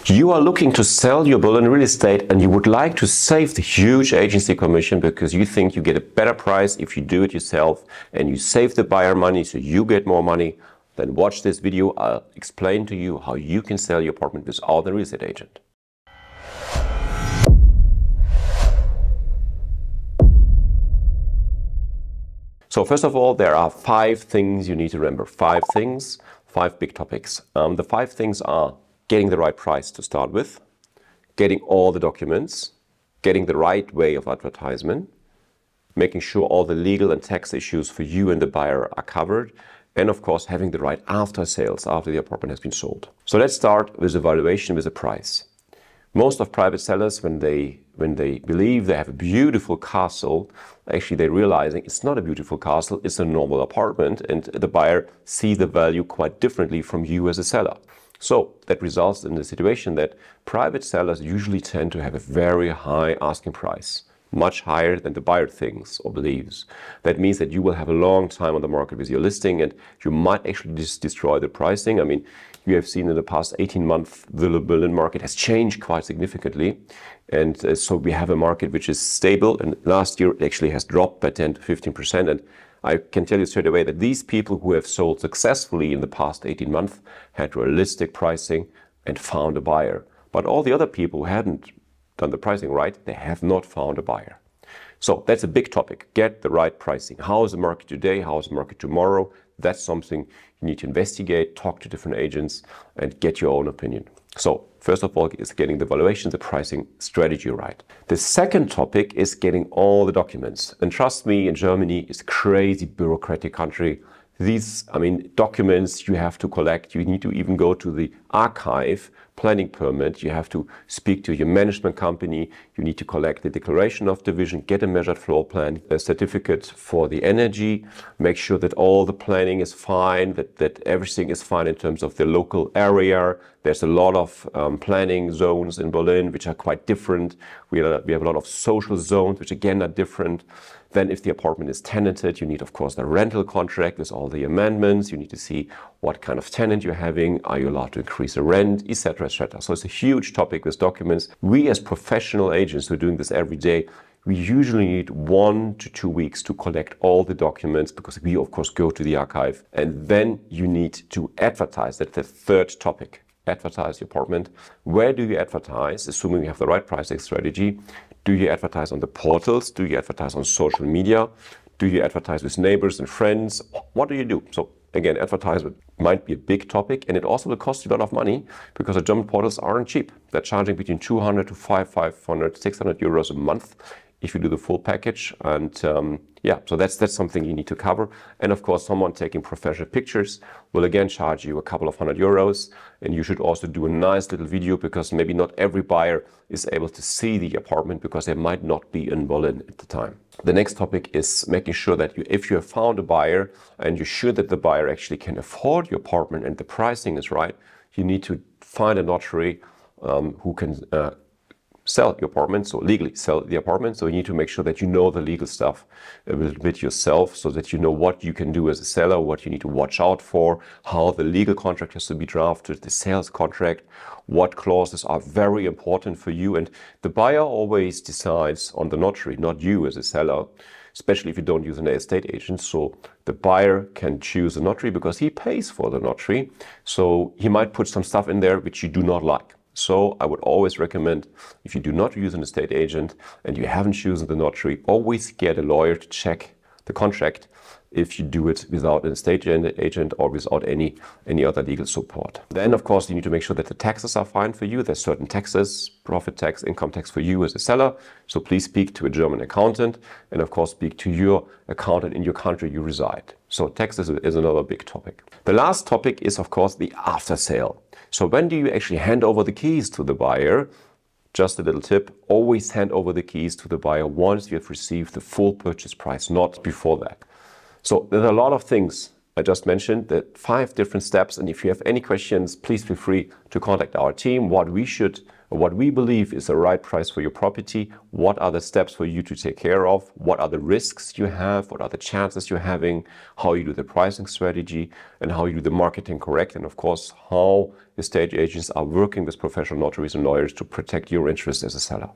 You are looking to sell your Berlin real estate and you would like to save the huge agency commission because you think you get a better price if you do it yourself and you save the buyer money so you get more money. Then watch this video. I'll explain to you how you can sell your apartment without the real estate agent. So first of all, there are 5 things you need to remember. 5 things, 5 big topics. The 5 things are getting the right price to start with, getting all the documents, getting the right way of advertisement, making sure all the legal and tax issues for you and the buyer are covered, and of course having the right after sales after the apartment has been sold. So let's start with the valuation, with the price. Most of private sellers, when they believe they have a beautiful castle, actually they're realizing it's not a beautiful castle, it's a normal apartment, and the buyer sees the value quite differently from you as a seller. So that results in the situation that private sellers usually tend to have a very high asking price, much higher than the buyer thinks or believes. That means that you will have a long time on the market with your listing and you might actually just destroy the pricing. I mean, you have seen in the past 18 months, the Berlin market has changed quite significantly. And so we have a market which is stable, and last year it actually has dropped by 10 to 15%. And I can tell you straight away that these people who have sold successfully in the past 18 months had realistic pricing and found a buyer. But all the other people who hadn't done the pricing right, they have not found a buyer. So that's a big topic. Get the right pricing. How is the market today? How is the market tomorrow? That's something you need to investigate, talk to different agents and get your own opinion. So first of all is getting the valuation, the pricing strategy right. The second topic is getting all the documents. And trust me, in Germany, it's a crazy bureaucratic country. These, documents you have to collect. You need to even go to the archive, planning permit. You have to speak to your management company. You need to collect the declaration of division, get a measured floor plan, a certificate for the energy, make sure that all the planning is fine, that everything is fine in terms of the local area. There's a lot of planning zones in Berlin, which are quite different. We have a lot of social zones, which again are different. Then if the apartment is tenanted, you need, of course, the rental contract with all the amendments. You need to see what kind of tenant you're having. Are you allowed to increase the rent, etc., etc. So it's a huge topic with documents. We as professional agents who are doing this every day, we usually need 1 to 2 weeks to collect all the documents because we, of course, go to the archive. And then you need to advertise. That's the third topic. Advertise your apartment. Where do you advertise? Assuming you have the right pricing strategy. Do you advertise on the portals? Do you advertise on social media? Do you advertise with neighbors and friends? What do you do? So again, advertisement might be a big topic, and it also will cost you a lot of money because the German portals aren't cheap. They're charging between 200 to 500, 600 euros a month if you do the full package. And so that's something you need to cover. And of course, someone taking professional pictures will again charge you a couple of €100. And you should also do a nice little video because maybe not every buyer is able to see the apartment because they might not be in Berlin at the time. The next topic is making sure that if you have found a buyer and you're sure that the buyer actually can afford your apartment and the pricing is right, you need to find a notary who can sell your apartment, so legally sell the apartment. So you need to make sure that you know the legal stuff a little bit yourself so that you know what you can do as a seller, what you need to watch out for, how the legal contract has to be drafted, the sales contract, what clauses are very important for you. And the buyer always decides on the notary, not you as a seller, especially if you don't use an estate agent. So the buyer can choose a notary because he pays for the notary. So he might put some stuff in there which you do not like. So I would always recommend, if you do not use an estate agent and you haven't chosen the notary, always get a lawyer to check the contract if you do it without an estate agent or without any other legal support. Then, of course, you need to make sure that the taxes are fine for you. There's certain taxes, profit tax, income tax for you as a seller. So please speak to a German accountant and, of course, speak to your accountant in your country you reside. So taxes is another big topic. The last topic is, of course, the after sale. So when do you actually hand over the keys to the buyer? Just a little tip, always hand over the keys to the buyer once you have received the full purchase price, not before that. So there are a lot of things I just mentioned, the 5 different steps. And if you have any questions, please feel free to contact our team. What what we believe is the right price for your property, what are the steps for you to take care of, what are the risks you have, what are the chances you're having, how you do the pricing strategy, and how you do the marketing correct, and of course, how estate agents are working with professional notaries and lawyers to protect your interests as a seller.